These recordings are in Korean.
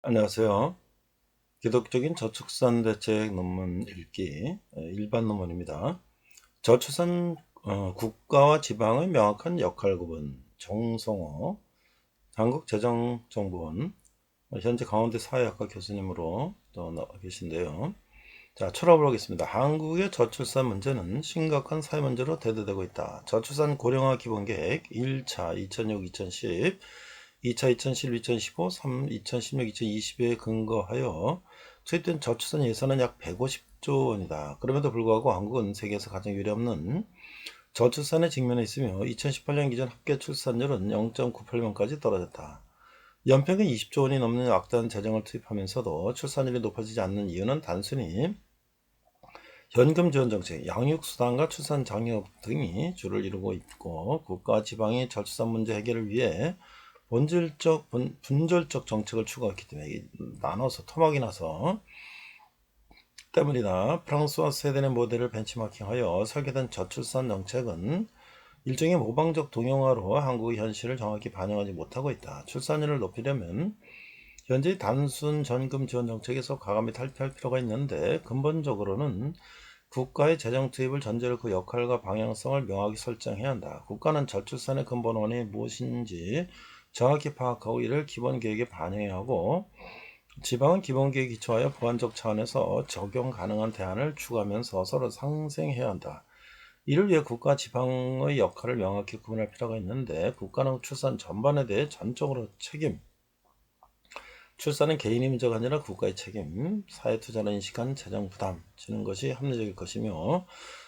안녕하세요. 기독적인 저출산 대책 논문 읽기 일반 논문입니다. 저출산 국가와 지방의 명확한 역할 구분 정성호 한국재정정보원 현재 강원대 사회학과 교수님으로 또 나와 계신데요. 자, 철학을 하겠습니다. 한국의 저출산 문제는 심각한 사회 문제로 대두되고 있다. 저출산 고령화 기본계획 1차 2006-2010 2차 2011-2015, 3, 2016-2020에 근거하여 투입된 저출산 예산은 약 150조 원이다. 그럼에도 불구하고 한국은 세계에서 가장 유례없는 저출산에 직면해 있으며 2018년 기준 합계 출산율은 0.98명까지 떨어졌다. 연평균 20조 원이 넘는 악단 재정을 투입하면서도 출산율이 높아지지 않는 이유는 단순히 현금 지원 정책, 양육수당과 출산 장려 등이 주를 이루고 있고 국가와 지방이 저출산 문제 해결을 위해 분절적 정책을 추구했기 때문에 나눠서 토막이 나서 때문이다. 프랑스와 스웨덴의 모델을 벤치마킹하여 설계된 저출산 정책은 일종의 모방적 동영화로 한국의 현실을 정확히 반영하지 못하고 있다. 출산율을 높이려면 현재 단순 전금 지원 정책에서 과감히 탈피할 필요가 있는데 근본적으로는 국가의 재정 투입을 전제로 그 역할과 방향성을 명확히 설정해야 한다. 국가는 저출산의 근본 원인이 무엇인지 정확히 파악하고 이를 기본계획에 반영해야 하고 지방은 기본계획에 기초하여 보완적 차원에서 적용 가능한 대안을 추구하면서 서로 상생해야 한다. 이를 위해 국가 지방의 역할을 명확히 구분할 필요가 있는데 국가는 출산 전반에 대해 전적으로 출산은 개인의 문제가 아니라 국가의 책임, 사회 투자를 인식한 재정 부담 지는 것이 합리적일 것이며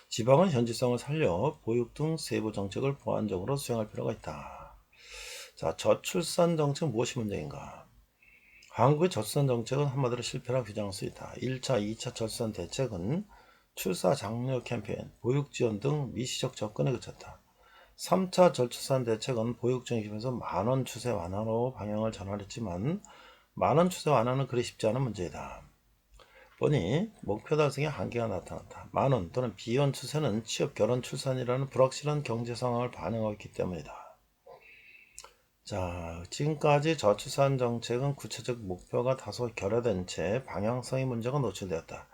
지방은 현지성을 살려 보육 등 세부 정책을 보완적으로 수행할 필요가 있다. 자, 저출산 정책 무엇이 문제인가? 한국의 저출산 정책은 한마디로 실패라 규정할 수 있다. 1차, 2차 저출산 대책은 출사 장려 캠페인, 보육 지원 등 미시적 접근에 그쳤다. 3차 저출산 대책은 보육 중심에서 만원 추세 완화로 방향을 전환했지만 만원 추세 완화는 그리 쉽지 않은 문제이다. 보니 목표 달성에 한계가 나타났다. 만원 또는 비원 추세는 취업, 결혼, 출산이라는 불확실한 경제 상황을 반영하고 있기 때문이다. 자, 지금까지 저출산 정책은 구체적 목표가 다소 결여된 채 방향성의 문제가 노출되었다.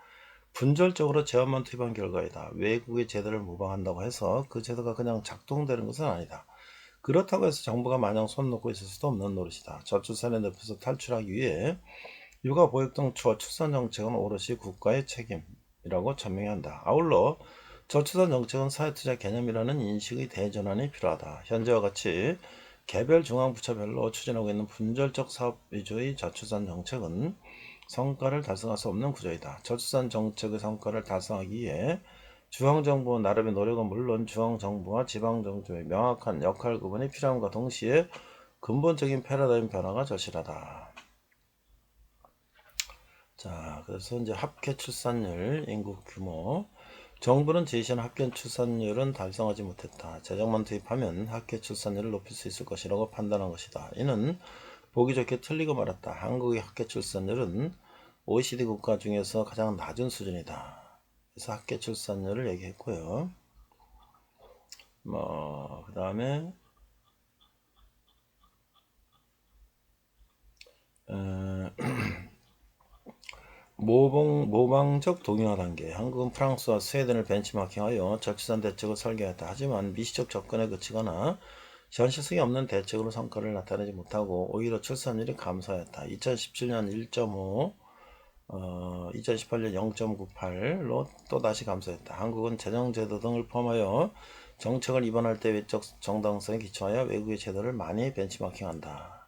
분절적으로 제한만 투입한 결과이다. 외국의 제도를 모방한다고 해서 그 제도가 그냥 작동되는 것은 아니다. 그렇다고 해서 정부가 마냥 손 놓고 있을 수도 없는 노릇이다. 저출산의 늪에서 탈출하기 위해 육아, 보육 등 저출산 정책은 오롯이 국가의 책임이라고 전명해야 한다. 아울러 저출산 정책은 사회투자 개념이라는 인식의 대전환이 필요하다. 현재와 같이 개별 중앙부처별로 추진하고 있는 분절적 사업 위주의 저출산 정책은 성과를 달성할 수 없는 구조이다. 저출산 정책의 성과를 달성하기 위해 중앙정부 나름의 노력은 물론 중앙정부와 지방정부의 명확한 역할 구분이 필요함과 동시에 근본적인 패러다임 변화가 절실하다. 자, 그래서 이제 합계 출산율, 인구 규모. 정부는 제시한 합계 출산율은 달성하지 못했다. 재정만 투입하면 합계 출산율을 높일 수 있을 것이라고 판단한 것이다. 이는 보기 좋게 틀리고 말았다. 한국의 합계 출산율은 OECD 국가 중에서 가장 낮은 수준이다. 그래서 합계 출산율을 얘기했고요. 그 다음에 모방적 동의화 단계. 한국은 프랑스와 스웨덴을 벤치마킹하여 저출산 대책을 설계했다. 하지만 미시적 접근에 그치거나 현실성이 없는 대책으로 성과를 나타내지 못하고 오히려 출산율이 감소했다. 2017년 1.5, 2018년 0.98로 또다시 감소했다. 한국은 재정제도 등을 포함하여 정책을 입안할 때 외적 정당성에 기초하여 외국의 제도를 많이 벤치마킹한다.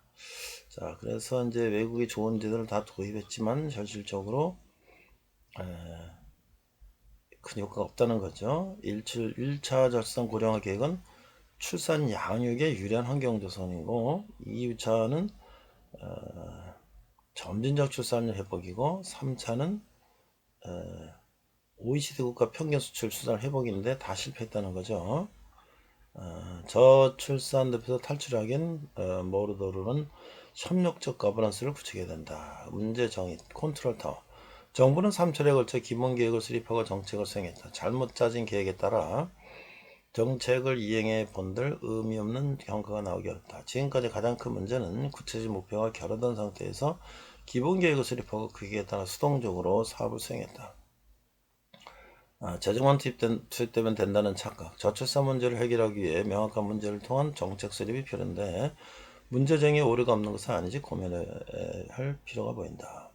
자, 그래서 이제 외국이 좋은 제도를 다 도입했지만 현실적으로 큰 효과가 없다는 거죠. 1차 절산 고령화 계획은 출산 양육에 유리한 환경 조성이고 2차는 점진적 출산율 회복이고 3차는 OECD 국가 평균 수출 출산 회복인데 다 실패했다는 거죠. 저출산 늪에서 탈출하기엔 모르도르는 협력적 거버넌스를 구축해야 된다. 문제 정의, 컨트롤 타워. 정부는 3차례에 걸쳐 기본계획을 수립하고 정책을 수행했다. 잘못 짜진 계획에 따라 정책을 이행해 본들 의미 없는 경과가 나오기 어렵다. 지금까지 가장 큰 문제는 구체적 목표가 결여된 상태에서 기본 계획을 수립하고 그에 따라 수동적으로 사업을 수행했다. 재정만 투입되면 된다는 착각. 저출산 문제를 해결하기 위해 명확한 문제를 통한 정책 수립이 필요한데 문제쟁이에 오류가 없는 것은 아니지 고민할 필요가 보인다.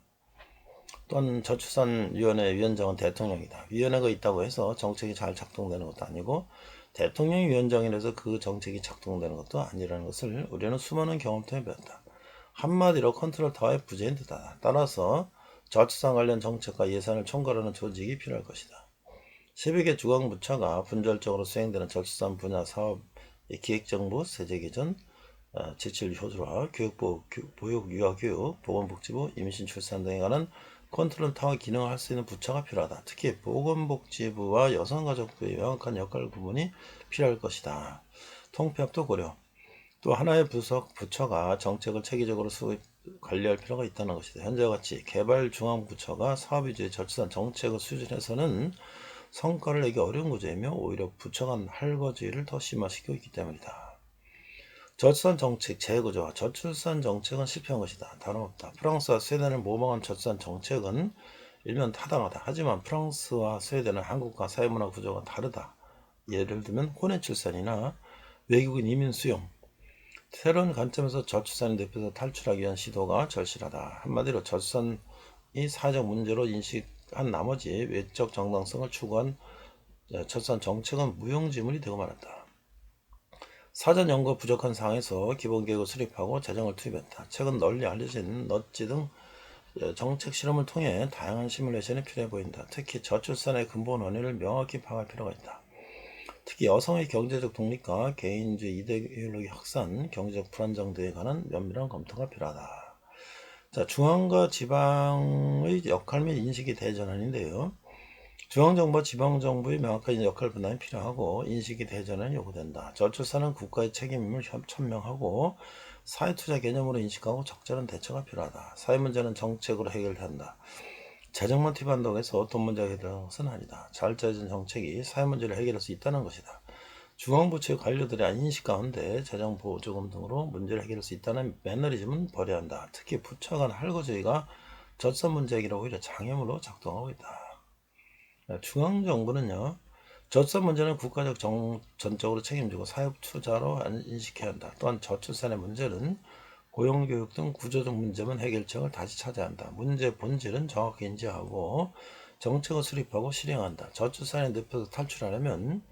또한 저출산위원회 위원장은 대통령이다. 위원회가 있다고 해서 정책이 잘 작동되는 것도 아니고 대통령이 위원장이라서 그 정책이 작동되는 것도 아니라는 것을 우리는 수많은 경험 통해 배웠다. 한마디로 컨트롤 타워의 부재인 듯하다. 따라서 저출산 관련 정책과 예산을 총괄하는 조직이 필요할 것이다. 12개 중앙부처가 분절적으로 수행되는 저출산 분야 사업의 기획정보, 세제개전, 지칠 효율화, 교육부, 보육, 유아교육, 보건복지부, 임신, 출산 등에 관한 컨트롤 타워 기능을 할 수 있는 부처가 필요하다. 특히 보건복지부와 여성가족부의 명확한 역할 구분이 필요할 것이다. 통폐합도 고려. 또 하나의 부처가 정책을 체계적으로 관리할 필요가 있다는 것이다. 현재와 같이 개발중앙부처가 사업 위주의 저출산 정책을 수준에서는 성과를 내기 어려운 구조이며 오히려 부처 간 할거지를 더 심화시키고 있기 때문이다. 저출산 정책 재구조화. 저출산 정책은 실패한 것이다. 다름없다. 프랑스와 스웨덴을 모방한 저출산 정책은 일면 타당하다. 하지만 프랑스와 스웨덴은 한국과 사회문화 구조가 다르다. 예를 들면 혼외 출산이나 외국인 이민 수용. 새로운 관점에서 저출산의 늪에서 탈출하기 위한 시도가 절실하다. 한마디로 저출산이 사회적 문제로 인식한 나머지 외적 정당성을 추구한 저출산 정책은 무용지물이 되고 말았다. 사전 연구 부족한 상황에서 기본 계획을 수립하고 재정을 투입했다. 최근 널리 알려진 넛지 등 정책 실험을 통해 다양한 시뮬레이션이 필요해 보인다. 특히 저출산의 근본 원인을 명확히 파악할 필요가 있다. 특히 여성의 경제적 독립과 개인주의 이데올로기 확산, 경제적 불안정 등에 관한 면밀한 검토가 필요하다. 자, 중앙과 지방의 역할 및 인식이 대전환인데요. 중앙정부와 지방정부의 명확한 역할 분담이 필요하고 인식이 대전환이 요구된다. 저출산은 국가의 책임임을 천명하고 사회투자 개념으로 인식하고 적절한 대처가 필요하다. 사회문제는 정책으로 해결한다. 재정만 투입한다고 해서 돈 문제가 해결하는 것은 아니다. 잘 짜여진 정책이 사회문제를 해결할 수 있다는 것이다. 중앙부처의 관료들의 인식 가운데 재정 보조금 등으로 문제를 해결할 수 있다는 매너리즘은 버려야 한다. 특히 부처 간 할거지가 저출산 문제 해결에 오히려 장애물로 작동하고 있다. 중앙정부는요, 저출산 문제는 국가적 전적으로 책임지고 사회 투자로 인식해야 한다. 또한 저출산의 문제는 고용교육 등 구조적 문제만 해결책을 다시 찾아야 한다. 문제 본질은 정확히 인지하고 정책을 수립하고 실행한다. 저출산의 늪에서 탈출하려면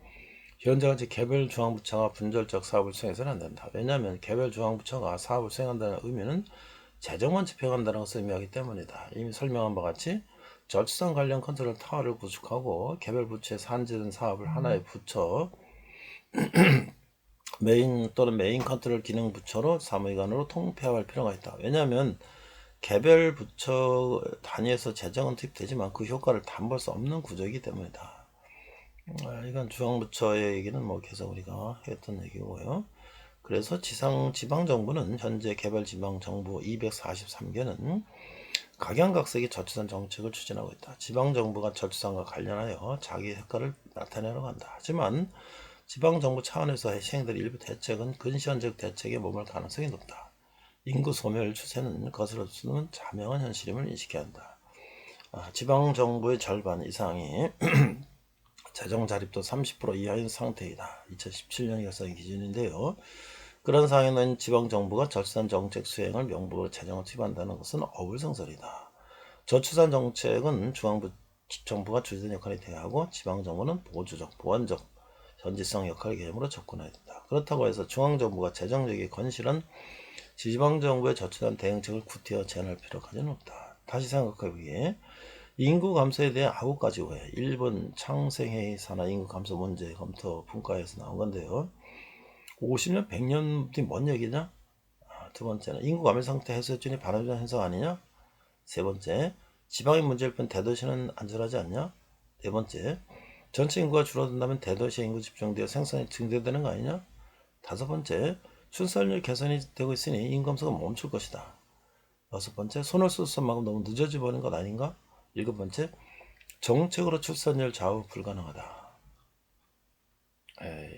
현재같이 개별 중앙부처가 분절적 사업을 수행해서는 안 된다. 왜냐하면 개별 중앙부처가 사업을 수행한다는 의미는 재정만 집행한다는 것을 의미하기 때문이다. 이미 설명한 바와 같이 저출산 관련 컨트롤 타워를 구축하고 개별 부처에 산재된 사업을 하나의 부처 메인 컨트롤 기능 부처로 사무기관으로 통폐합할 필요가 있다. 왜냐하면 개별 부처 단위에서 재정은 투입되지만 그 효과를 담보할 수 없는 구조이기 때문이다. 이건 중앙부처의 얘기는 계속 우리가 했던 얘기고요. 그래서 지방정부는 현재 개별지방정부 243개는 각양각색의 저출산 정책을 추진하고 있다. 지방정부가 저출산과 관련하여 자기 효과를 나타내려고 한다. 하지만 지방정부 차원에서 시행될 일부 대책은 근시안적 대책에 머물 가능성이 높다. 인구 소멸 추세는 거스를 수는 자명한 현실임을 인식해야 한다. 지방정부의 절반 이상이 재정 자립도 30% 이하인 상태이다. 2017년이 결산 기준인데요. 그런 상황에는 지방정부가 저출산 정책 수행을 명분으로 재정을 투입한다는 것은 어불성설이다. 저출산 정책은 중앙정부가 주도하는 역할이 돼야 하고 지방정부는 보조적, 보완적, 현지성 역할 개념으로 접근해야 된다. 그렇다고 해서 중앙정부가 재정력이 건실한 지방정부의 저출산 대응책을 구태여 제안할 필요까지는 없다. 다시 생각해보기에 인구 감소에 대한 9가지 오해. 일본 창생회의 산하 인구 감소 문제 검토 분과에서 나온 건데요. 50년, 100년 뒤 뭔 얘기냐? 두 번째는 인구 감소 상태 해소준이 바람직한 현상 아니냐? 세 번째, 지방의 문제일 뿐 대도시는 안전하지 않냐? 네 번째, 전체 인구가 줄어든다면 대도시의 인구 집중되어 생산이 증대되는 거 아니냐? 다섯 번째, 출산율 개선이 되고 있으니 인구 감소가 멈출 것이다. 여섯 번째, 손을 쓸 수만큼 너무 늦어져 버린 것 아닌가? 일곱 번째, 정책으로 출산율 좌우 불가능하다.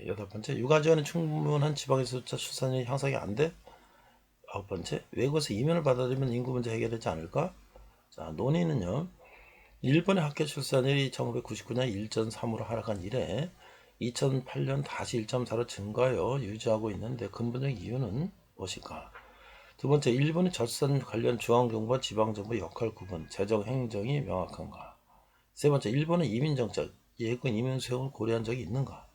여덟 번째, 육아 지원이 충분한 지방에서 출산율 향상이 안 돼? 아홉 번째, 외국에서 이민을 받아들이면 인구 문제 해결되지 않을까? 자, 논의는요. 일본의 학교 출산율이 1999년 1.3으로 하락한 이래 2008년 다시 1.4로 증가하여 유지하고 있는데 근본적 이유는 무엇일까? 두 번째, 일본의 저출산 관련 중앙정부와 지방정부 역할 구분, 재정 행정이 명확한가? 세 번째, 일본의 이민정책, 예군 이민 수용을 고려한 적이 있는가?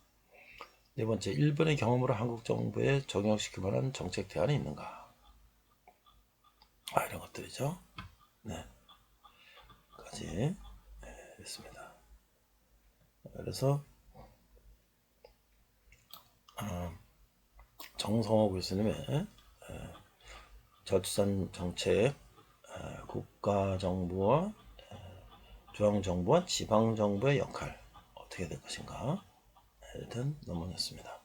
네 번째, 일본의 경험으로 한국 정부에 적용시킬 만한 정책 대안이 있는가? 이런 것들이죠. 네, 까지 했습니다. 그래서 정성호 교수님의 저출산 정책, 국가정부와 중앙정부와 지방정부의 역할 어떻게 될 것인가 일단 논문이었습니다.